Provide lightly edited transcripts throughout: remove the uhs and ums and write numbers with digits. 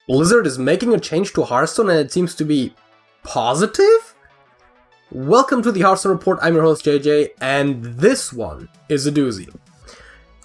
Blizzard is making a change to Hearthstone and it seems to be positive? Welcome to the Hearthstone Report, I'm your host JJ, and this one is a doozy.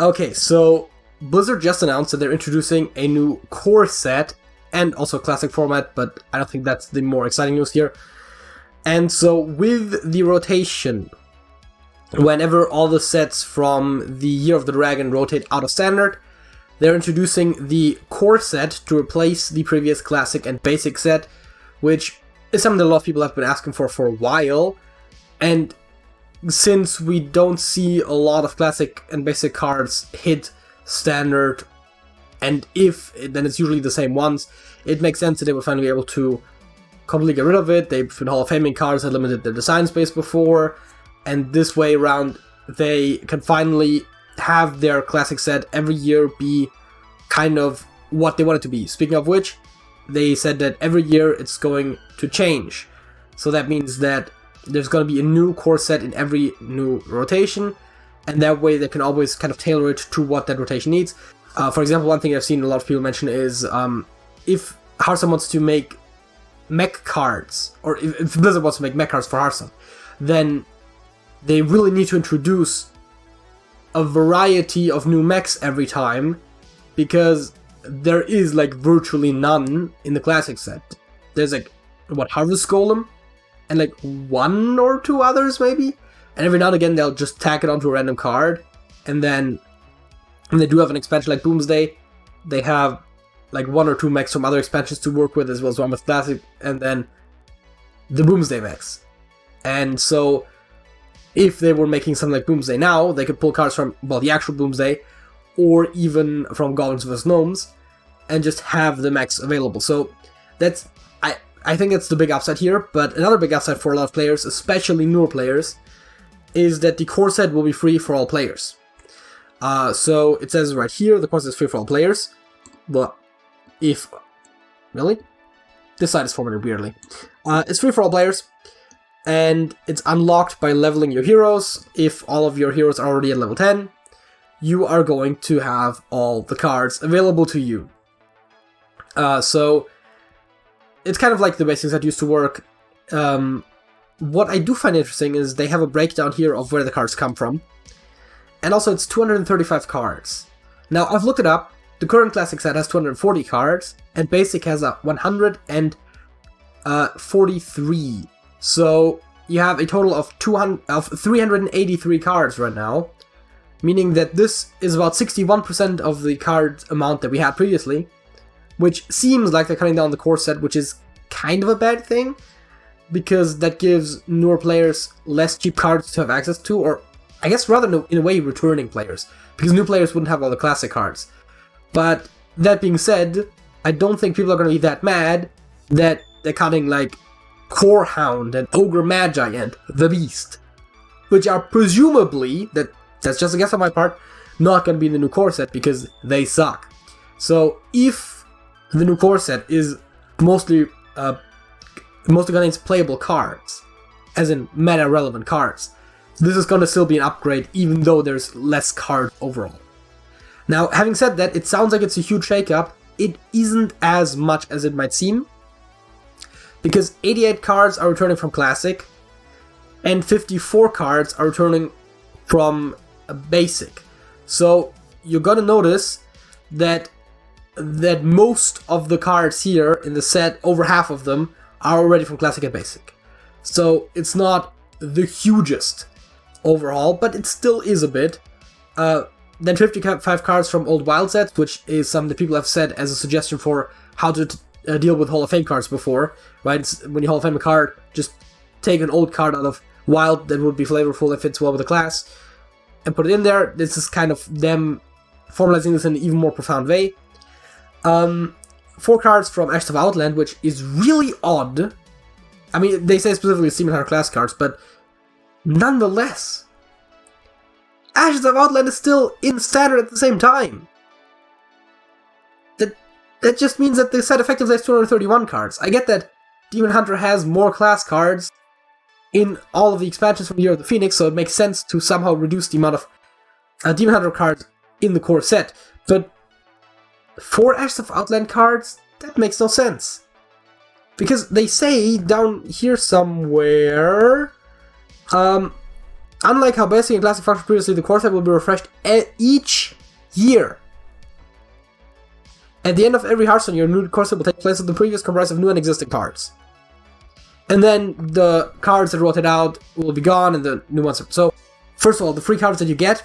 Okay, so Blizzard just announced that they're introducing a new core set and also a classic format, but I don't think that's the more exciting news here. And so with the rotation, whenever all the sets from the Year of the Dragon rotate out of standard, they're introducing the core set to replace the previous classic and basic set, which is something that a lot of people have been asking for a while. And since we don't see a lot of classic and basic cards hit standard, and if, then it's usually the same ones, it makes sense that they would finally be able to completely get rid of it. They've been Hall of Faming cards that limited their design space before, and this way around they can finally have their classic set every year be kind of what they want it to be. Speaking of which, they said that every year it's going to change. So that means that there's going to be a new core set in every new rotation, and that way they can always kind of tailor it to what that rotation needs. For example, one thing I've seen a lot of people mention is if Hearthstone wants to make mech cards, or if Blizzard wants to make mech cards for Hearthstone, then they really need to introduce a variety of new mechs every time, because there is like virtually none in the classic set. There's like, Harvest Golem, and like one or two others maybe, and every now and again they'll just tack it onto a random card, and then when they do have an expansion like Doomsday, they have like one or two mechs from other expansions to work with, as well as one with classic, and then the Doomsday mechs. And so if they were making something like Doomsday now, they could pull cards from, well, the actual Doomsday, or even from Goblins vs. Gnomes, and just have the mechs available. So that's, I think that's the big upside here, but another big upside for a lot of players, especially newer players, is that the core set will be free for all players. So it says right here, the core set is free for all players. But really? This side is formatted weirdly. It's free for all players, and it's unlocked by leveling your heroes. If all of your heroes are already at level 10, you are going to have all the cards available to you. So it's kind of like the basics that used to work. What I do find interesting is they have a breakdown here of where the cards come from. And also it's 235 cards. Now I've looked it up. The current classic set has 240 cards, and basic has 143. So you have a total of 383 cards right now, meaning that this is about 61% of the card amount that we had previously, which seems like they're cutting down the core set, which is kind of a bad thing, because that gives newer players less cheap cards to have access to, or I guess rather in a way returning players, because new players wouldn't have all the classic cards. But that being said, I don't think people are going to be that mad that they're cutting like Core Hound and Ogre Magi and The Beast, which are presumably, that's just a guess on my part, not going to be in the new core set because they suck. So if the new core set is mostly contains playable cards, as in meta relevant cards, this is going to still be an upgrade even though there's less cards overall. Now, having said that, it sounds like it's a huge shakeup. It isn't as much as it might seem, because 88 cards are returning from Classic, and 54 cards are returning from Basic. So you're gonna notice that most of the cards here in the set, over half of them, are already from Classic and Basic. So it's not the hugest overhaul, but it still is a bit. Then 55 cards from old wild sets, which is something that people have said as a suggestion for how to deal with Hall of Fame cards before, right? When you Hall of Fame a card, just take an old card out of wild that would be flavorful and fits well with the class, and put it in there. This is kind of them formalizing this in an even more profound way. 4 cards from Ashes of Outland, which is really odd. I mean, they say specifically Steam Hunter class cards, but nonetheless, Ashes of Outland is still in standard at the same time. That just means that the set effectively has 231 cards. I get that Demon Hunter has more class cards in all of the expansions from Year of the Phoenix, so it makes sense to somehow reduce the amount of Demon Hunter cards in the core set. But 4 Ashes of Outland cards, That makes no sense. Because they say down here somewhere, unlike how basic and classic functioned previously, the core set will be refreshed each year. At the end of every Hearthstone, your new core set will take place of the previous comprised of new and existing cards. And then the cards that rotate out will be gone and the new ones. So, first of all, the free cards that you get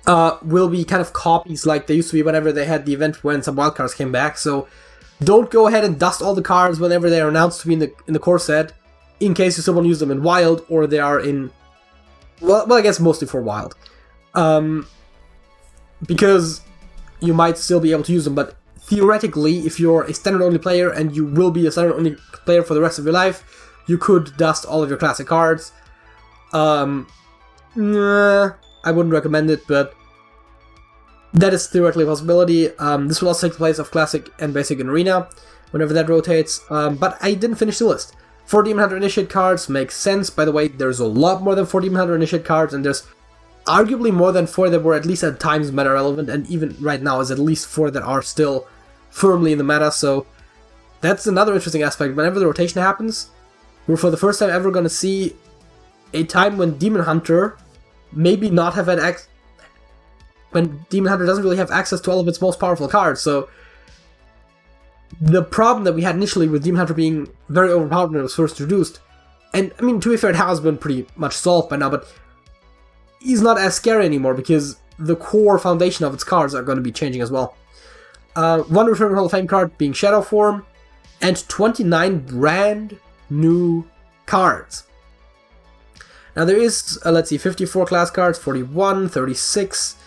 will be kind of copies like they used to be whenever they had the event when some wild cards came back. So, don't go ahead and dust all the cards whenever they are announced to be in the core set, in case you still want to use them in Wild, or they are in... Well, I guess mostly for Wild. Because you might still be able to use them, but theoretically, if you're a standard-only player, and you will be a standard-only player for the rest of your life, you could dust all of your classic cards. I wouldn't recommend it, but that is theoretically a possibility. This will also take the place of Classic and Basic in Arena, whenever that rotates, but I didn't finish the list. 4 Demon Hunter Initiate cards makes sense. By the way, there's a lot more than 4 Demon Hunter Initiate cards, and there's arguably more than 4 that were at least at times meta relevant, and even right now is at least 4 that are still firmly in the meta, so that's another interesting aspect. Whenever the rotation happens, we're for the first time ever going to see a time when Demon Hunter maybe not have had when Demon Hunter doesn't really have access to all of its most powerful cards. So the problem that we had initially with Demon Hunter being very overpowered when it was first introduced, and I mean, to be fair, it has been pretty much solved by now, but he's not as scary anymore because the core foundation of its cards are going to be changing as well. One return Hall of Fame card being Shadow Form, and 29 brand new cards. Now there is, let's see, 54 class cards, 41, 36,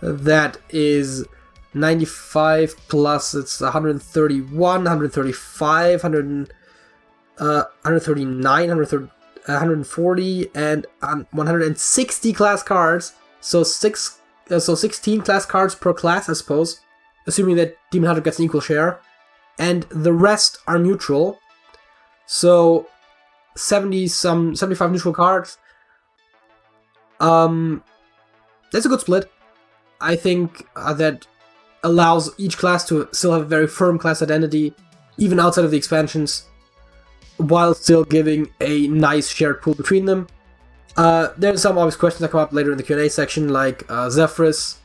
that is 95 plus, it's 131, 135, 139, 140, and 160 class cards, so 16 class cards per class, I suppose, assuming that Demon Hunter gets an equal share, and the rest are neutral, so 75 neutral cards. That's a good split. I think that allows each class to still have a very firm class identity, even outside of the expansions, while still giving a nice shared pool between them. There's some obvious questions that come up later in the Q&A section, like Zephrys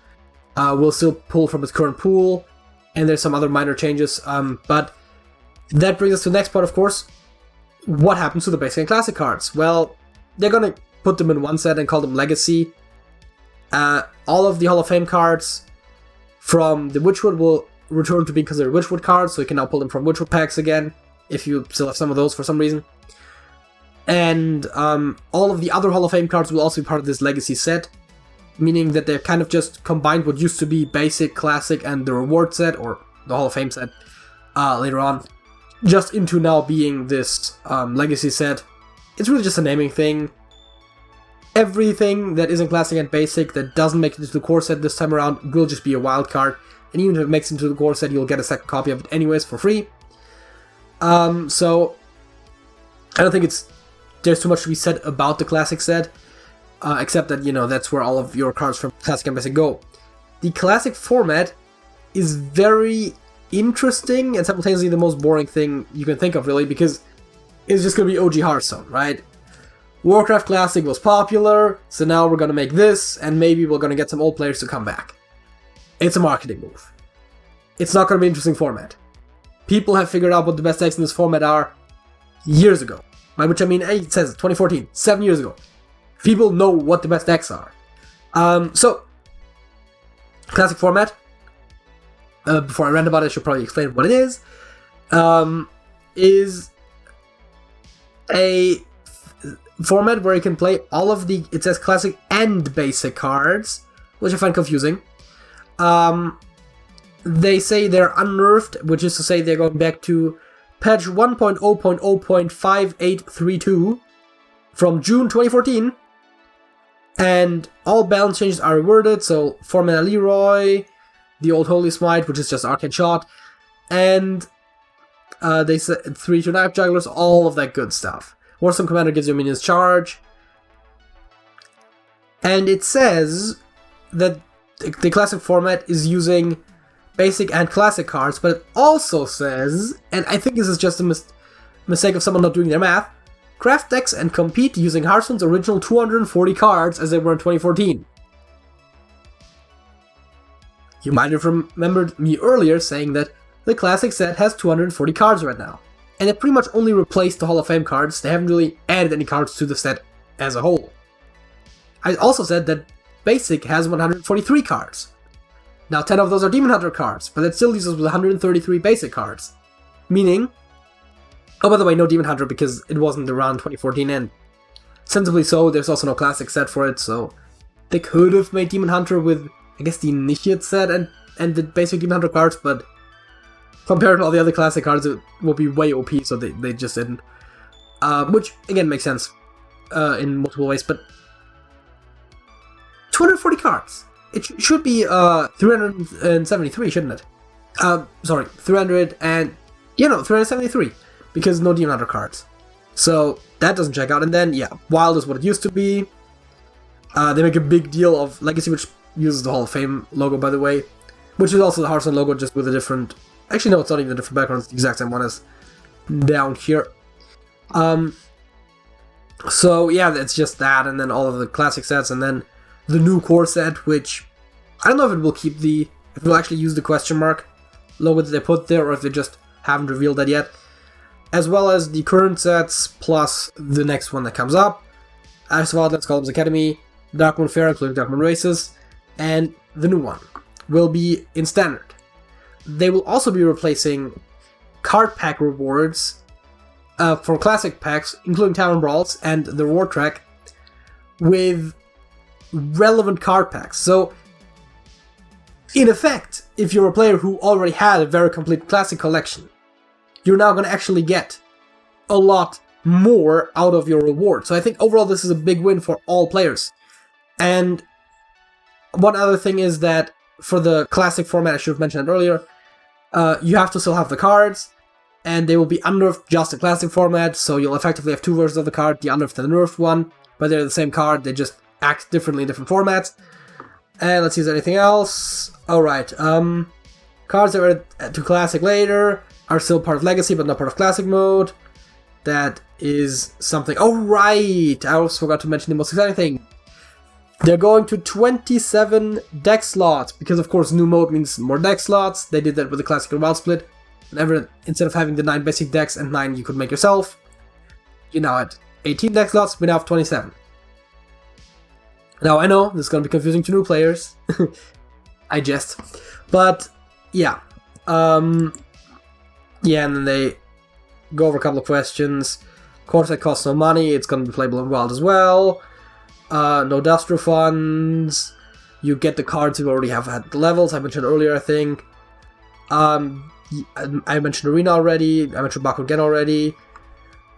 will still pull from its current pool, and there's some other minor changes, but that brings us to the next part, of course. What happens to the basic and classic cards? Well, they're gonna put them in one set and call them Legacy. All of the Hall of Fame cards from the Witchwood will return to being considered Witchwood cards, so you can now pull them from Witchwood packs again, if you still have some of those for some reason. And all of the other Hall of Fame cards will also be part of this Legacy set, meaning that they're kind of just combined what used to be Basic, Classic, and the Reward set, or the Hall of Fame set, later on, just into now being this Legacy set. It's really just a naming thing. Everything that isn't Classic and Basic that doesn't make it into the core set this time around will just be a wild card, and even if it makes it into the core set, you'll get a second copy of it anyways for free. So I don't think there's too much to be said about the Classic set, except that, that's where all of your cards from Classic and Basic go. The Classic format is very interesting and simultaneously the most boring thing you can think of, really, because it's just going to be OG Hearthstone, right? Warcraft Classic was popular, so now we're going to make this, and maybe we're going to get some old players to come back. It's a marketing move. It's not going to be an interesting format. People have figured out what the best decks in this format are years ago. By which I mean, it says 2014, 7 years ago. People know what the best decks are. So, Classic format. Before I rant about it, I should probably explain what it is. Is a format where you can play all of the, it says Classic and Basic cards, which I find confusing. They say they're unnerfed, which is to say they're going back to patch 1.0.0.5832 from June 2014, and all balance changes are reworded, so 4-mana Leroy, the old Holy Smite, which is just Arcane Shot, and they said 3-2 Knife Jugglers, all of that good stuff. Warstone Commander gives your minions charge, and it says that the Classic format is using basic and classic cards, but it also says, and I think this is just a mistake of someone not doing their math, craft decks and compete using Hearthstone's original 240 cards as they were in 2014. You might have remembered me earlier saying that the classic set has 240 cards right now, and it pretty much only replaced the Hall of Fame cards. They haven't really added any cards to the set as a whole. I also said that basic has 143 cards. Now 10 of those are Demon Hunter cards, but that still leaves us with 133 basic cards. Meaning, oh by the way, no Demon Hunter because it wasn't around 2014, and sensibly so, there's also no classic set for it, so they could have made Demon Hunter with, I guess, the Initiate set and the basic Demon Hunter cards, but compared to all the other classic cards, it will be way OP, so they just didn't. Which, again, makes sense in multiple ways, but 240 cards! It should be 373, shouldn't it? Sorry, 373, because no Demon Hunter cards. So, that doesn't check out, and then, yeah, Wild is what it used to be. They make a big deal of Legacy, which uses the Hall of Fame logo, by the way, which is also the Hearthstone logo, just with a different... Actually, no, it's not even a different background, it's the exact same one as down here. So, yeah, it's just that, and then all of the classic sets, and then the new core set, which I don't know if it will keep if it will actually use the question mark logo that they put there, or if they just haven't revealed that yet, as well as the current sets, plus the next one that comes up, Ashes of Outlands, Columns Academy, Darkmoon Fair, including Darkmoon Races, and the new one will be in Standard. They will also be replacing card pack rewards for classic packs, including Talon Brawls and the reward track, with relevant card packs. So, in effect, if you're a player who already had a very complete classic collection, you're now going to actually get a lot more out of your reward. So I think overall this is a big win for all players. And one other thing is that for the classic format, I should have mentioned it earlier, you have to still have the cards, and they will be unnerfed just in classic format, so you'll effectively have two versions of the card, the unnerfed and the nerfed one, but they're the same card, they just act differently in different formats. And let's see if there's anything else. Alright, cards that were to Classic later are still part of Legacy, but not part of Classic mode. That is something... Oh, right! I also forgot to mention the most exciting thing. They're going to 27 deck slots, because of course new mode means more deck slots. They did that with the Classic and Wild split. Whenever, instead of having the 9 basic decks and 9 you could make yourself, you now had 18 deck slots, we now have 27. Now I know, this is going to be confusing to new players. I jest. But, yeah. Yeah, and then they go over a couple of questions. Core set costs no money, it's going to be playable in Wild as well. No dust refunds. You get the cards you already have at the levels, I mentioned earlier, I think. I mentioned Arena already, I mentioned Baku again already.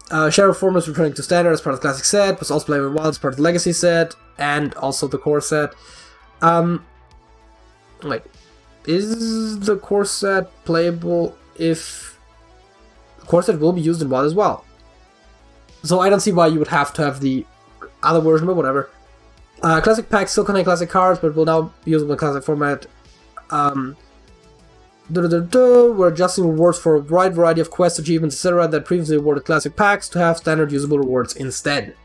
Shadow Form is returning to Standard as part of the Classic set, but also playable in Wild as part of the Legacy set, and also the Core set. Wait, is the Core set playable if... The Core set will be used in Wild as well. So I don't see why you would have to have the other version, but whatever. Classic packs still contain classic cards, but will now be usable in Classic format. We're adjusting rewards for a wide variety of quests, achievements, etc. that previously awarded classic packs to have standard usable rewards instead.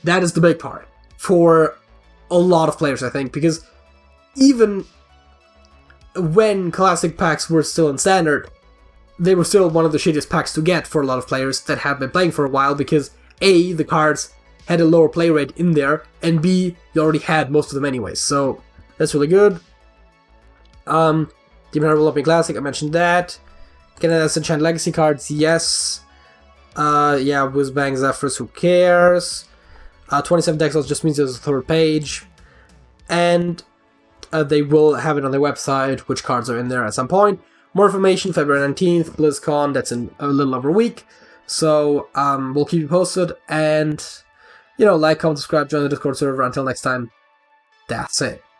That is the big part for a lot of players, I think, because even when classic packs were still in standard, they were still one of the shittiest packs to get for a lot of players that have been playing for a while, because A, the cards had a lower play rate in there, and B, you already had most of them anyways, so that's really good. Demon Hunter will not be classic, I mentioned that. Can I enchant legacy cards? Yes. Yeah, Whizbang Zephyrs, who cares? 27 deck slots just means there's a third page. And they will have it on their website, which cards are in there at some point. More information, February 19th, BlizzCon, that's in a little over a week. So, we'll keep you posted, and, you know, like, comment, subscribe, join the Discord server. Until next time, that's it.